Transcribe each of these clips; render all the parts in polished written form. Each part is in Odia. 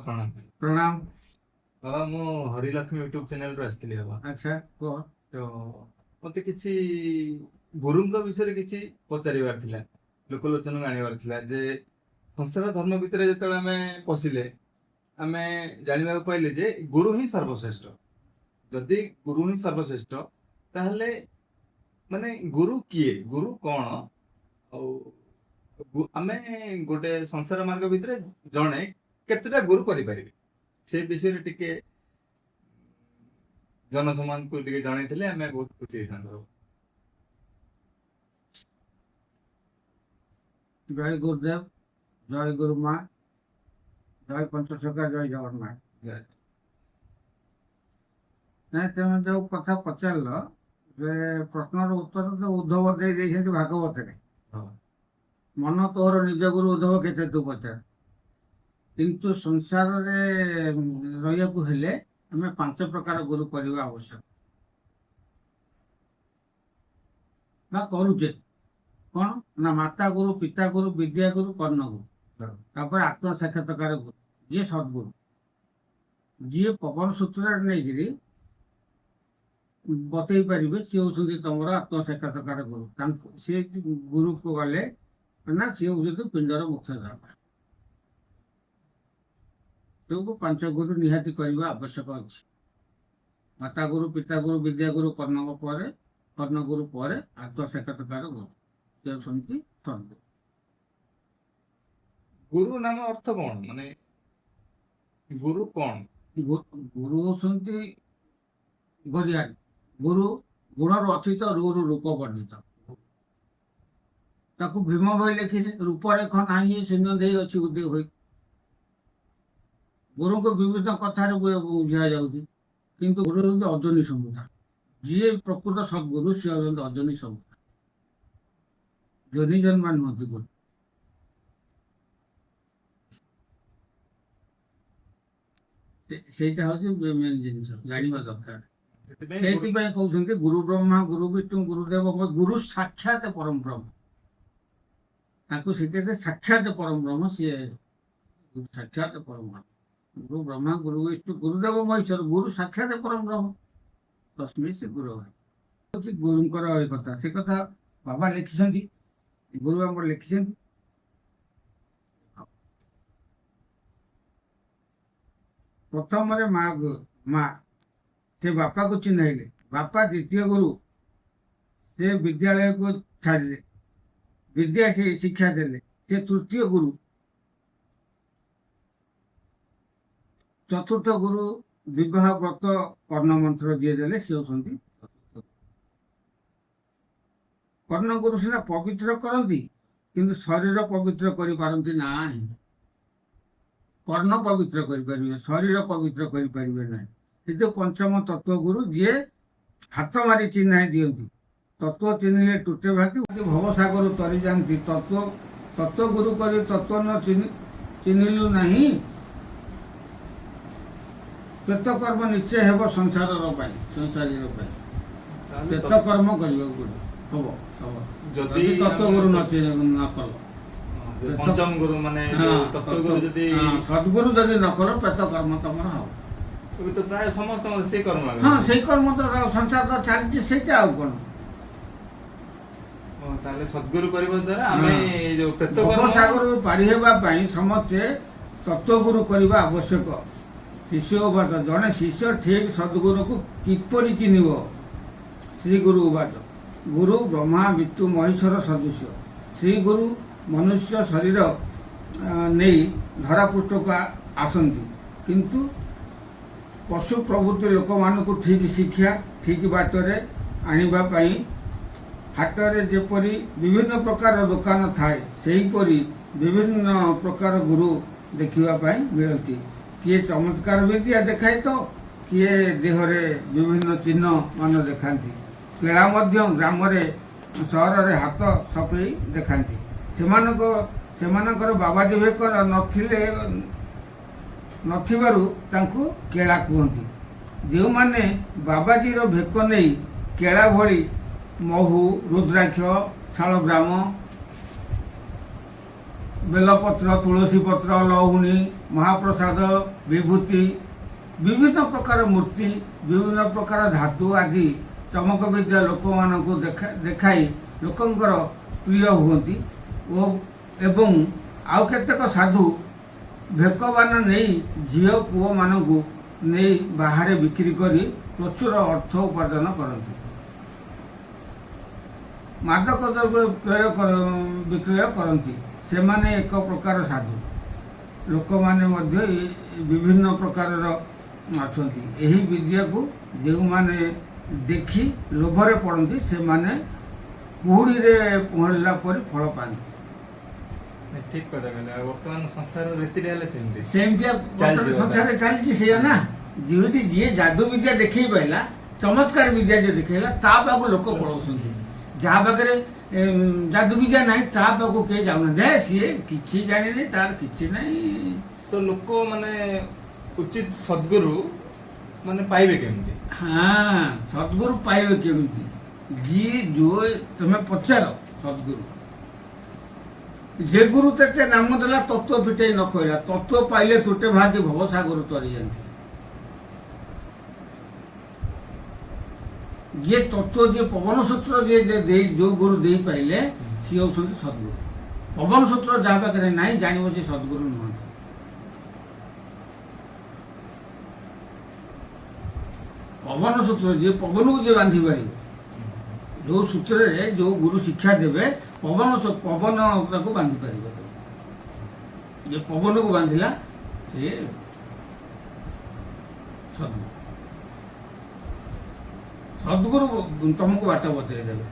प्रणाम। प्रणाम। बाबा मु हरिलक्ष्मी यूट्यूब चैनल ରୁ ଆସିଥିଲି ବାବା। अच्छा कुह। ତ ମତେ କିଛି ଗୁରୁଙ୍କ ବିଷୟରେ କିଛି ପଚାରିବାର ଥିଲା, ଲୋକଲୋଚନକୁ ଆଣିବାର ଥିଲା ଯେ ସଂସାର ଧର୍ମ ଭିତରେ ଯେତେବେଳେ ଆମେ ପଶିଲେ ଆମେ ଜାଣିବାକୁ ପାଇଲେ ଯେ ଗୁରୁ ହିଁ ସର୍ବଶ୍ରେଷ୍ଠ। ଯଦି ଗୁରୁ ହିଁ ସର୍ବଶ୍ରେଷ୍ଠ ତାହେଲେ ମାନେ ଗୁରୁ କିଏ, ଗୁରୁ କଣ, ଆଉ ଆମେ ଗୋଟେ ସଂସାର ମାର୍ଗ ଭିତରେ ଜଣେ କେତେଟା ଗୁରୁ କରିପାରିବେ ସେ ବିଷୟରେ ଟିକେ ଜନସମାଜକୁ ଟିକେ ଜଣେଇଥିଲେ ଆମେ ବହୁତ ଖୁସି ହେଇଥାନ୍ତୁ। जय गुरुदेव, जय गुरु माँ, जय पंचसखा, जय जगन्नाथ। नहीं तुम जो कथा पचार प्रश्नर उत्तर तो उद्धव दे भागवत रे मन तोहर निज गुरु उद्धव केते तू पचार किंतु संसार रे रहिया को हेले हमें 5 प्रकार गुरु करवा आवश्यक ना करूचे कौन ना माता गुरु, पिता गुरु, विद्या गुरु, कर्ण गुरु, तापर आत्म साक्षात्कार गुरु, जी सदगुरु जी पवन सूत्र नहीं बतई पारे सी हूँ तुम आत्म साक्षात्कार गुरु सी गुरु को गले ना सी हूँ पिंडर मुख्य धर्म तो 5 गुरु निहाती करने आवश्यक अच्छी माता गुरु, पिता गुरु, विद्या गुरु, कर्ण गुरु पर आत्म साक्षात्कार गुरु गुरु नाम अर्थ कौन, माने गुरु कौन? गुरु होती बरियान गुरु गुणर अतीत रूर रूप वर्णित ताकू भीम भाई लिखिले रूपरेख नाही शून्य दे अच्छी उदय हो गुरु को विविध कथार बुझा जाऊँगी किंतु गुरु होती अजनी समुदाय जी प्रकृत सदगुरु सी होती अजनी समुदाय जोनि जन्मा नुहति गुरु सेटा हूँ मेन जिनिस जानिबा दरकार सेतिबाई कहउछन्ते गुरु ब्रह्मा गुरु विष्णु गुरुदेव गुरु साक्षात परम ब्रह्म ताकू सेते साक्षात परम ब्रह्म सी साक्षात परम ब्रह्म गुरु ब्रह्मा गुरु विष्णु गुरुदेव महेश्वर गुरु साक्षात परम ब्रह्म तस्मै से गुरु गुरुंकर कथा से कथा बाबा लिखिछन्ति गुरु आम लिखिछन् प्रथम माँ से बापा को चिन्हले बापा द्वितीय गुरु से विद्यालय को छाड़े विद्या से शिक्षा देले से तृतीय गुरु चतुर्थ गुरु विवाह व्रत कर्ण मंत्र दिए देले से होती कर्ण गुरु सीना पवित्र करती किंतु शरीर पवित्र करि पारंती नाही कर्ण पवित्र करि परिबे शरीर पवित्र करि परिबे नाही ये पंचम तत्व गुरु जी हाथ मारी चिन्ह दियंती तत्व चिन्हले टूटे भाती भवसागर तरी जानती तत्व तत्व गुरु करी तत्व न चिन्हलु नहीं पेत कर्म निश्चय हेब संसार संसारी पेत कर्म करबे हम जदि तत्व गुरु न कल पंचम गुरु माने तत्व गुरु जदि सदगुरु जदि न करो पेत कर्म तुम हम तो प्राय समस्त से कर्म हाँ से कर्म तो संसार तो चलती से कौन ताले सद्गुरु करबा द्वारा हमें जो पेत कर्म सागर पारि हेबा पई समस्ते तत्व गुरु करबा आवश्यक शिष्य उवाच जड़े शिष्य ठीक सदगुरु को किपरि चिन्हिब श्री गुरु उवाच गुरु ब्रह्मा विष्णु महेश्वर सदृश श्री गुरु मनुष्य शरीर नहीं धरापृष्ठ को आसती किंतु पशु प्रभृति लोक मान को ठीक शिक्षा ठीक बाटर आने हाटरे जेपरी विभिन्न प्रकार दुकान थाए सेहीपरि विभिन्न प्रकार गुरु देखा मिलती किए चमत्कार विद्या देखाए तो किए देहरे विभिन्न चिन्ह मान देखाती पेड़ा ग्राम सहर रे हाथ सफेई देखाती सेमानकर बाबाजी भेक नथिबारु तांकु केला कहती जो माने बाबाजी रो भेक नहीं केला भली महू रुद्राक्ष शालग्राम ବେଲପତ୍ର ତୁଳସୀ ପତ୍ର ଲହୁଣୀ ମହାପ୍ରସାଦ ବିଭୂତି ବିଭିନ୍ନ ପ୍ରକାର ମୂର୍ତ୍ତି ବିଭିନ୍ନ ପ୍ରକାର ଧାତୁ ଆଦି ଚମକ ବିଦ୍ୟା ଲୋକମାନଙ୍କୁ ଦେଖାଇ ଲୋକଙ୍କର ପ୍ରିୟ ହୁଅନ୍ତି ଏବଂ ଆଉ କେତେକ ସାଧୁ ଭେକବାନ ନେଇ ଝିଅ ପୁଅମାନଙ୍କୁ ନେଇ ବାହାରେ ବିକ୍ରି କରି ପ୍ରଚୁର ଅର୍ଥ ଉପାର୍ଜନ କରନ୍ତି। ମାଦକ ଦ୍ରବ୍ୟ ବିକ୍ରୟ କରନ୍ତି। ସେମାନେ ଏକ ପ୍ରକାର ସାଧୁ। ଲୋକମାନେ ମଧ୍ୟ ବିଭିନ୍ନ ପ୍ରକାରର ଅଛନ୍ତି। ଏହି ବିଦ୍ୟାକୁ ଯେଉଁମାନେ ଦେଖି ଲୋଭରେ ପଡ଼ନ୍ତି ସେମାନେ କୁହୁଡ଼ିରେ ପହଁରିଲା ପରି ଫଳ ପାଆନ୍ତି। ଠିକ କଥା କହିଲେ। ଆଉ ବର୍ତ୍ତମାନ ସଂସାର ରୀତିରେ ହେଲେ ସେମିତିଆ ସଂସାରରେ ଚାଲିଛି ସେଇଆ ନା। ଯେଉଁଠି ଯିଏ ଯାଦୁ ବିଦ୍ୟା ଦେଖେଇ ପାଇଲା ଚମତ୍କାର ବିଦ୍ୟା ଯିଏ ଦେଖେଇଲା ତା ପାଖକୁ ଲୋକ ପଳାଉଛନ୍ତି। ଯାହା ପାଖରେ ଯାଦୁ ବିଦ୍ୟା ନାହିଁ ତା ପାଖକୁ କେହି ଯାଉନାହାନ୍ତି। ସିଏ କିଛି ଜାଣିନି ତାର କିଛି ନାହିଁ। ତ ଲୋକ ମାନେ ଉଚିତ ସଦ୍ଗୁରୁ ମାନେ ପାଇବେ କେମିତି? ହଁ, ସଦ୍ଗୁରୁ ପାଇବେ କେମିତି? ଯିଏ ଯୋଉ ତମେ ପଚାର ସଦ୍ଗୁରୁ ଯେ ଗୁରୁ ତେତେ ନାମ ଦେଲା ତତ୍ତ୍ୱ ଫିଟେଇ ନ କହିଲା। ତତ୍ତ୍ୱ ପାଇଲେ ତୁଟେ ଭାନ୍ତି ଭବସାଗର ତରିଯାନ୍ତି। ଯିଏ ତତ୍ତ୍ୱ ଯିଏ ପବନ ସୂତ୍ର ଯିଏ ଯୋଉ ଗୁରୁ ଦେଇ ପାଇଲେ ସିଏ ହଉଛନ୍ତି ସଦ୍ଗୁରୁ। ପବନ ସୂତ୍ର ଯାହା ପାଖରେ ନାହିଁ ଜାଣିବ ଯେ ସଦ୍ଗୁରୁ ନୁହନ୍ତି। ପବନ ସୂତ୍ର ଯିଏ ପବନକୁ ଯିଏ ବାନ୍ଧି ପାରିବ, ଯୋଉ ସୂତ୍ରରେ ଯୋଉ ଗୁରୁ ଶିକ୍ଷା ଦେବେ ପବନ ତାକୁ ବାନ୍ଧି ପାରିବ। ଯେ ପବନକୁ ବାନ୍ଧିଲା ସେ ସଦ୍ଗୁରୁ। ସଦ୍ଗୁରୁ ତମକୁ ବାଟ ବତେଇ ଦେବେ।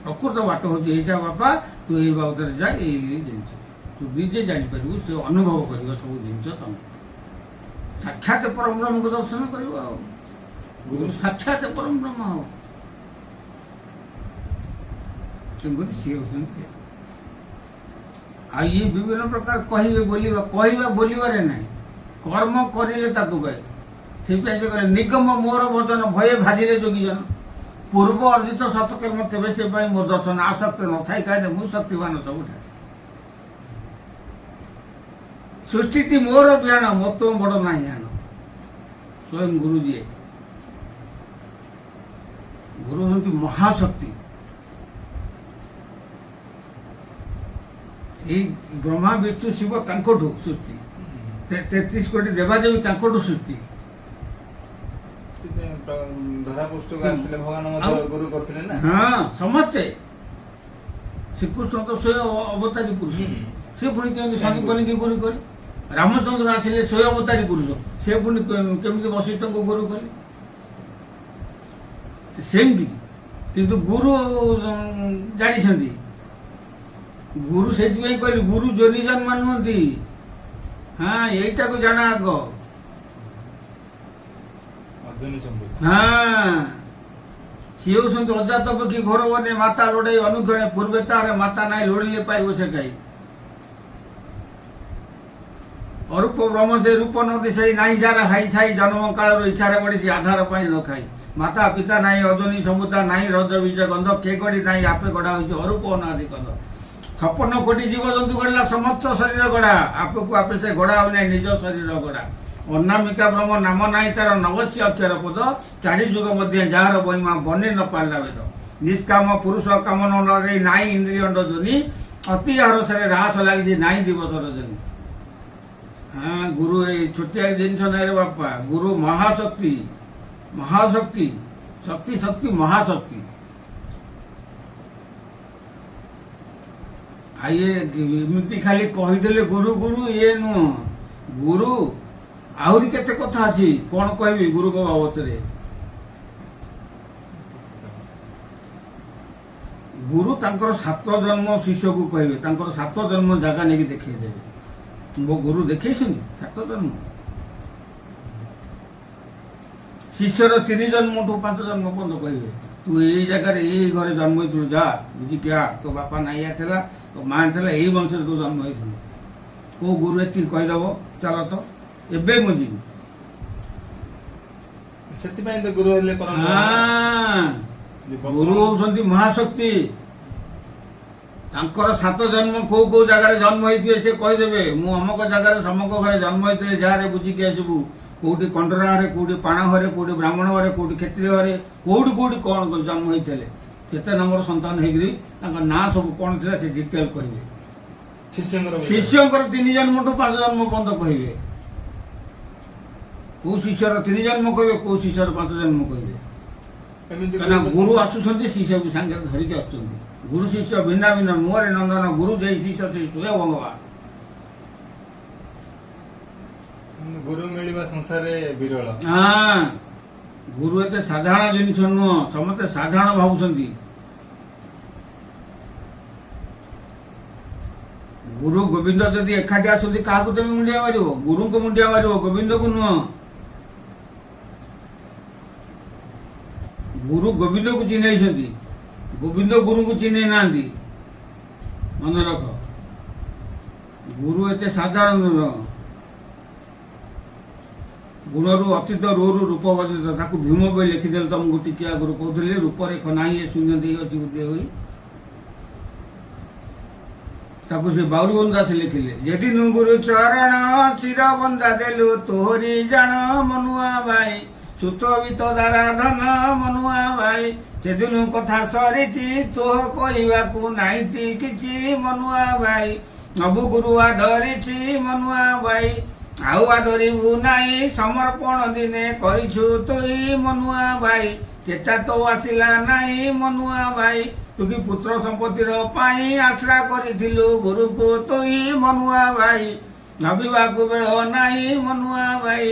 ପ୍ରକୃତ ବାଟ ହଉଛି ଏଇଟା ବାପା, ତୁ ଏଇ ବାବଦରେ ଯା, ଏଇ ଜିନିଷ ତୁ ନିଜେ ଜାଣିପାରିବୁ। ସେ ଅନୁଭବ କରିବ ସବୁ ଜିନିଷ। ତମେ ସାକ୍ଷାତ ପରମ ବ୍ରହ୍ମକୁ ଦର୍ଶନ କରିବ। ଆଉ ଗୁରୁ ସାକ୍ଷାତ ପରମ ବ୍ରହ୍ମ ହବ। ତେଣୁକରି ସିଏ ହଉଛନ୍ତି। ଆଉ ଇଏ ବିଭିନ୍ନ ପ୍ରକାର କହିବା ବୋଲିବାରେ ନାହିଁ, କର୍ମ କରିଲେ ତାକୁ ପାଇ। ସେଥିପାଇଁ ସେ କହିଲେ ନିଗମ ମୋର ଭଜନ ଭୟ ଭାଜିଲେ ଯୋଗୀଜନ। ପୂର୍ବ ଅର୍ଜିତ ସତକର୍ମ ତେବେ ସେ ପାଇଁ ମୋ ଦର୍ଶନ। ଆସକ୍ତ ନଥାଇ କାହିଁକି ମୁଁ ଶକ୍ତିମାନ ସବୁଠାରେ। ସୃଷ୍ଟିଟି ମୋର ବିହାନ ମତ ବଡ଼ ନାହିଁ ଆନ। ସ୍ୱୟଂ ଗୁରୁ ଯିଏ, ଗୁରୁ ହନ୍ତି ମହାଶକ୍ତି। ଏଇ ବ୍ରହ୍ମା ବିଷ୍ଣୁ ଶିବ ତାଙ୍କଠୁ ସୃଷ୍ଟି। 33 କୋଟି ଦେବାଦେବୀ ତାଙ୍କଠୁ ସୃଷ୍ଟି। ଧରାପୃଷ୍ଠକୁ ଆସିଥିଲେ ଭଗବାନ ମଧ୍ୟ ଗୁରୁ କରିଥିଲେ ନା। ହଁ, ସମସ୍ତେ। ଶ୍ରୀକୃଷ୍ଣ ତ ସ୍ୱୟଂ ଅବତାରୀ ପୁରୁଷ। ସେ ପୁଣି କେମିତି ଶନି ବନିକି ଗୁରୁ କଲେ? ରାମଚନ୍ଦ୍ର ଆସିଲେ ସ୍ୱୟଂ ଅବତାରୀ ପୁରୁଷ। ସେ ପୁଣି କେମିତି ବଶିଷ୍ଠଙ୍କୁ ଗୁରୁ କଲେ? ସେମିତି କିନ୍ତୁ ଗୁରୁ ଜାଣିଛନ୍ତି। ଗୁରୁ ସେଥିପାଇଁ କହିଲି ଗୁରୁ ଯୋନି ଜନ୍ମ ନୁହନ୍ତି। ହଁ, ଏଇଟାକୁ ଜାଣ ଆଗ। ହଁ, ସିଏ ହଉଛନ୍ତି ଅଜାତ ପକ୍ଷୀ ଘୋର ବନେ ମାତା ଲୋଡ଼େଇ ଅନୁକ୍ଷଣେ ପୂର୍ବେ ତାର ମାତା ନାହିଁ ଲୋଡ଼ିଲେ ପାଇବ ସେ କାଇ। ଅରୂପ ବ୍ରହ୍ମ ସେ ରୂପ ନ ଦିଶାଇ ନାହିଁ ଯାର ହାଇ ଛାଇ ଜନ୍ମ କାଳରୁ ଇଚ୍ଛାରେ ବଢ଼ିଛି ଆଧାର ପାଣି ନ ଖାଇ। ମାତା ପିତା ନାହିଁ ଅଜନୀ ସମୁତା ନାହିଁ ରଜ ବୀଜ ଗନ୍ଧ କେ ଗଢ଼ି ନାହିଁ ଆପେ ଗଢ଼ା ହେଉଛି ଅରୂପ ଅନାଦି କନ୍ଧ। 56 କୋଟି ଜୀବଜନ୍ତୁ ଗଢ଼ିଲା ସମସ୍ତ ଶରୀର ଗଢ଼ା। ଆପକୁ ଆପେ ସେ ଗଢ଼ା ହଉ ନାହିଁ ନିଜ ଶରୀର ଗଢ଼ା। ଅନାମିକା ବ୍ରହ୍ମ ନାମ ନାହିଁ ତାର ନବସ୍ୟ ଅକ୍ଷର ପଦ। 4 ଯୁଗ ମଧ୍ୟ ଯାହାର ବହିମା ବନେ ନ ପାରିଲା ବେଦ। ନିଷ୍କାମ ପୁରୁଷ କାମ ନ ଲଗେଇ ନାହିଁ ଇନ୍ଦ୍ରିୟଣ୍ଡ ଯୋନି। ଅତି ଆରସରେ ରାସ ଲାଗିଛି ନାହିଁ ଦିବସ ରଜନୀ। ହଁ, ଗୁରୁ ଏଇ ଛୋଟିଆ ଜିନିଷ ନାହିଁ ରେ ବାପା। ଗୁରୁ ମହାଶକ୍ତି। ମହାଶକ୍ତି, ଶକ୍ତି ଶକ୍ତି ମହାଶକ୍ତି। ଆଉ ଇଏ ଏମିତି ଖାଲି କହିଦେଲେ ଗୁରୁ ଗୁରୁ ଇଏ ନୁହଁ। ଗୁରୁ ଆହୁରି କେତେ କଥା ଅଛି, କଣ କହିବି ଗୁରୁଙ୍କ ବାବଦରେ। ଗୁରୁ ତାଙ୍କର 7 ଜନ୍ମ ଶିଷ୍ୟକୁ କହିବେ। ତାଙ୍କର 7 ଜନ୍ମ ଜାଗା ନେଇକି ଦେଖେଇଦେବେ। ମୋ ଗୁରୁ ଦେଖେଇଛନ୍ତି 7 ଜନ୍ମ। ଶିଷ୍ୟର 3 ଜନ୍ମଠୁ 5 ଜନ୍ମ ପର୍ଯ୍ୟନ୍ତ କହିବେ। ତୁ ଏଇ ଜାଗାରେ ଏଇ ଘରେ ଜନ୍ମ ହେଇଥିଲୁ, ଯା ବୁଝିକି ଆ। ତୋ ବାପା ନାଇଆ ଥିଲା, ତୋ ମା ଥିଲା, ଏଇ ବଂଶରେ ତୁ ଜନ୍ମ ହେଇଥିଲୁ। କୋଉ ଗୁରୁ ଏତିକି କହିଦବ ଚାଲ ତ ଏବେ ମୁଁ ଯିବି। ସେଥିପାଇଁ ତ ଗୁରୁ ହେଲେ ଗୁରୁ ହଉଛନ୍ତି ମହାଶକ୍ତି। ତାଙ୍କର 7 ଜନ୍ମ କୋଉ କୋଉ ଜାଗାରେ ଜନ୍ମ ହେଇଥିବେ ସେ କହିଦେବେ। ମୁଁ ଅମକ ଜାଗାରେ ସମକ ଘରେ ଜନ୍ମ ହେଇଥିଲେ ଯାହାରେ ବୁଝିକି ଆସିବୁ। କୋଉଠି କଣ୍ଡରା ଘରେ, କୋଉଠି ପାଣ ଘରେ, କୋଉଠି ବ୍ରାହ୍ମଣ ଘରେ, କୋଉଠି କ୍ଷତ୍ରିୟ ଘରେ, କୋଉଠି କୋଉଠି କଣ ଜନ୍ମ ହେଇଥିଲେ, କେତେ ନମ୍ବର ସନ୍ତାନ ହେଇକିରି ତାଙ୍କ ନାଁ ସବୁ କଣ ଥିଲା ସେ ଡିଟେଲ କହିବେ। ଶିଷ୍ୟଙ୍କର 3 ଜନ୍ମଠୁ 5 ଜନ୍ମ ପର୍ଯ୍ୟନ୍ତ କହିବେ। କୋଉ ଶିଷ୍ୟର 3 ଜନ୍ମ କହିବେ, କୋଉ ଶିଷ୍ୟର 5 ଜନ୍ମ କହିବେ। କାହିଁକିନା ଗୁରୁ ଆସୁଛନ୍ତି, ଶିଷ୍ୟକୁ ସାଙ୍ଗରେ ଧରିକି ଆସୁଛନ୍ତି। ଗୁରୁ ଶିଷ୍ୟ ଭିନ୍ନ ଭିନ୍ନ, ମୁହଁରେ ନନ୍ଦନ, ଗୁରୁ ଯେଇ ଶିଷ୍ୟ ସେଇ ସ୍ୱୟଂ ଭଗବାନ। ଗୁରୁ ମିଳିବା ସଂସାରରେ ବିରଳ। ହଁ, ଗୁରୁ ଏତେ ସାଧାରଣ ଜିନିଷ ନୁହଁ, ସମସ୍ତେ ସାଧାରଣ ଭାବୁଛନ୍ତି। ଗୁରୁ ଗୋବିନ୍ଦ ଯଦି ଏକାଠି ଆସନ୍ତି କାହାକୁ ତମେ ମୁଣ୍ଡିଆ ମାରିବ? ଗୁରୁଙ୍କୁ ମୁଣ୍ଡିଆ ମାରିବ, ଗୋବିନ୍ଦକୁ ନୁହଁ। ଗୁରୁ ଗୋବିନ୍ଦକୁ ଚିହ୍ନେଇଛନ୍ତି, ଗୋବିନ୍ଦ ଗୁରୁଙ୍କୁ ଚିହ୍ନେଇ ନାହାନ୍ତି। ମନେ ରଖ, ଗୁରୁ ଏତେ ସାଧାରଣ ନୁହଁ। ଗୁଣରୁ ଅତୀତ, ରୁହରୁ ରୂପ ବର୍ଜିତ। ତାକୁ ଭୀମ ବହି ଲେଖିଦେଲେ ତମକୁ ଟିକେ ଆଗରୁ କହୁଥିଲି। ରୂପରେଖ ନାହିଁ ଏ ଶୂନ୍ୟ ଦେଇ ଅଛି ଉଦୟ ହୋଇ, ତାକୁ ସେ ବାଉରୀବନ୍ଧ ଦାସ ଲେଖିଲେ। ଯେଦିନୁ ଗୁରୁ ଚରଣ ଚିର ବନ୍ଦା ଦେଲୁ, ତୋହରି ଜାଣ ମନୁଆ ଭାଇ, ସୁତ ବିତ ଦାରା ଧନ ମନୁଆ ଭାଇ। ସେଦିନୁ କଥା ସରିଛି, ତୋହ କହିବାକୁ ନାହିଁଟି କିଛି ମନୁଆ ଭାଇ। ନବୁ ଗୁରୁ ଆଦରିଛି ମନୁଆ ଭାଇ, ଆଉ ଆଦରିବୁ ନାହିଁ, ସମର୍ପଣ ଦିନେ କରିଛୁ ତୋଇ ମନୁଆ ଭାଇ। ଚେତା ତ ଆସିଲା ନାହିଁ ମନୁଆ ଭାଇ, ତୁ କି ପୁତ୍ର ସମ୍ପତ୍ତିର ପାଇଁ ଆଶ୍ରା କରିଥିଲୁ ଗୁରୁକୁ ତୋଇ ମନୁଆ ଭାଇ। ଭାବିବାକୁ ବେଳ ନାହିଁ ମନୁଆ ଭାଇ,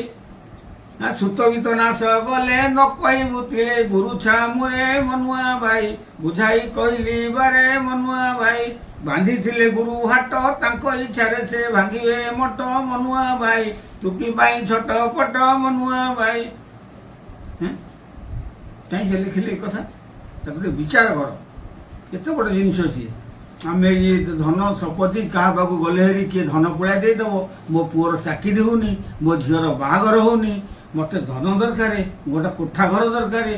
ସୁତ ଗୀତ ନାଶ ଗଲେ ନ କହିବୁ ଥିଲେ ଗୁରୁ ଛାମୁରେ ମନୁଆ ଭାଇ। ବୁଝାଇ କହିଲି ବାରେ ମନୁଆ ଭାଇ, ବାନ୍ଧିଥିଲେ ଗୁରୁ ହାଟ, ତାଙ୍କ ଇଚ୍ଛାରେ ସେ ଭାଙ୍ଗିବେ ମଠ ମନୁଆ ଭାଇ। ତୁକି ପାଇଁ ଛୋଟ ପଟ ମନୁଆ ଭାଇ। କାହିଁ ସେ ଲେଖିଲେ ଏ କଥା? ତାକୁ ଟିକେ ବିଚାର କର, କେତେ ବଡ଼ ଜିନିଷ ସିଏ। ଆମେ ଇଏ ଧନ ସମ୍ପତ୍ତି କାହା ପାଖକୁ ଗଲେ ହେରି କିଏ ଧନ ପଳାଇ ଦେଇଦେବ। ମୋ ପୁଅର ଚାକିରି ହେଉନି, ମୋ ଝିଅର ବାହାଘର ହେଉନି, ମୋତେ ଧନ ଦରକାର, ଗୋଟେ କୋଠା ଘର ଦରକାର,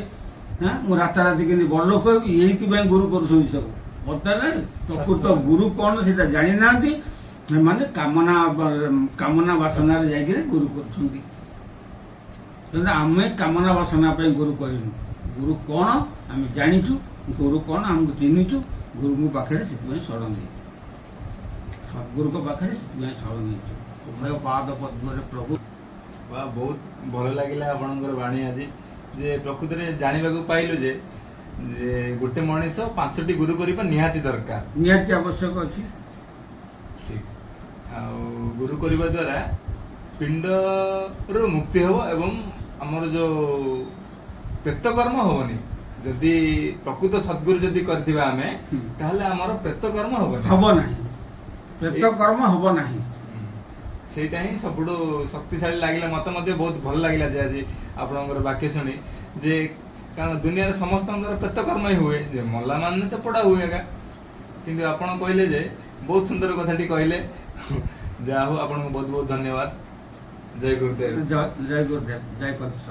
ମୁଁ ରାତାରାତି କେମିତି ବଡ଼ ଲୋକ ହେବି। ଏଇଥିପାଇଁ ଗୁରୁ କରୁଛନ୍ତି ସବୁ। ବର୍ତ୍ତମାନ ପ୍ରକୃତ ଗୁରୁ କ'ଣ ସେଇଟା ଜାଣିନାହାନ୍ତି। ସେମାନେ କାମନା ବାସନାରେ ଯାଇକିରି ଗୁରୁ କରୁଛନ୍ତି। ତେଣୁ ଆମେ କାମନା ବାସନା ପାଇଁ ଗୁରୁ କରିନୁ। ଗୁରୁ କ'ଣ ଆମେ ଜାଣିଛୁ, ଗୁରୁ କ'ଣ ଆମକୁ ଚିହ୍ନିଛୁ। ଗୁରୁଙ୍କ ପାଖରେ ସେଥିପାଇଁ ଶରଣ ଦେଇଛୁ, ସଦ୍ଗୁରୁଙ୍କ ପାଖରେ ସେଥିପାଇଁ ଶରଣ ଦେଇଛୁ। ଉଭୟ ପାଦ ପଦ୍ମରେ ପ୍ରଭୁ। ବା ବହୁତ ଭଲ ଲାଗିଲା ଆପଣଙ୍କର ବାଣୀ ଆଜି, ଯେ ପ୍ରକୃତରେ ଜାଣିବାକୁ ପାଇଲୁ ଯେ ଗୋଟେ ମଣିଷ 5ଟି ଗୁରୁ କରିବା ନିହାତି ଦରକାର, ନିହାତି ଆବଶ୍ୟକ ଅଛି। ଠିକ। ଆଉ ଗୁରୁ କରିବା ଦ୍ୱାରା ପିଣ୍ଡରୁ ମୁକ୍ତି ହେବ ଏବଂ ଆମର ଯୋଉ ପ୍ରେତକର୍ମ ହବନି। ଯଦି ପ୍ରକୃତ ସଦ୍ଗୁରୁ ଯଦି କରିଥିବା ଆମେ, ତାହେଲେ ଆମର ପ୍ରେତକର୍ମ ହବନି, ହବ ନାହିଁ, ପ୍ରେତକର୍ମ ହବ ନାହିଁ। ସେଇଟା ହିଁ ସବୁଠୁ ଶକ୍ତିଶାଳୀ ଲାଗିଲା। ମତେ ମଧ୍ୟ ବହୁତ ଭଲ ଲାଗିଲା ଯେ ଆଜି ଆପଣଙ୍କର ବାକ୍ୟ ଶୁଣି, ଯେ କାରଣ ଦୁନିଆରେ ସମସ୍ତଙ୍କର ପ୍ରେତକର୍ମ ହିଁ ହୁଏ, ଯେ ମଲା ମାନେ ତ ପୋଡ଼ା ହୁଏ ଏକା। କିନ୍ତୁ ଆପଣ କହିଲେ ଯେ ବହୁତ ସୁନ୍ଦର କଥାଟି କହିଲେ। ଯାହା ହଉ ଆପଣଙ୍କୁ ବହୁତ ବହୁତ ଧନ୍ୟବାଦ। ଜୟ ଗୁରୁଦେବ। ଜୟ ଗୁରୁଦେବ, ଜୟ ପତିତ।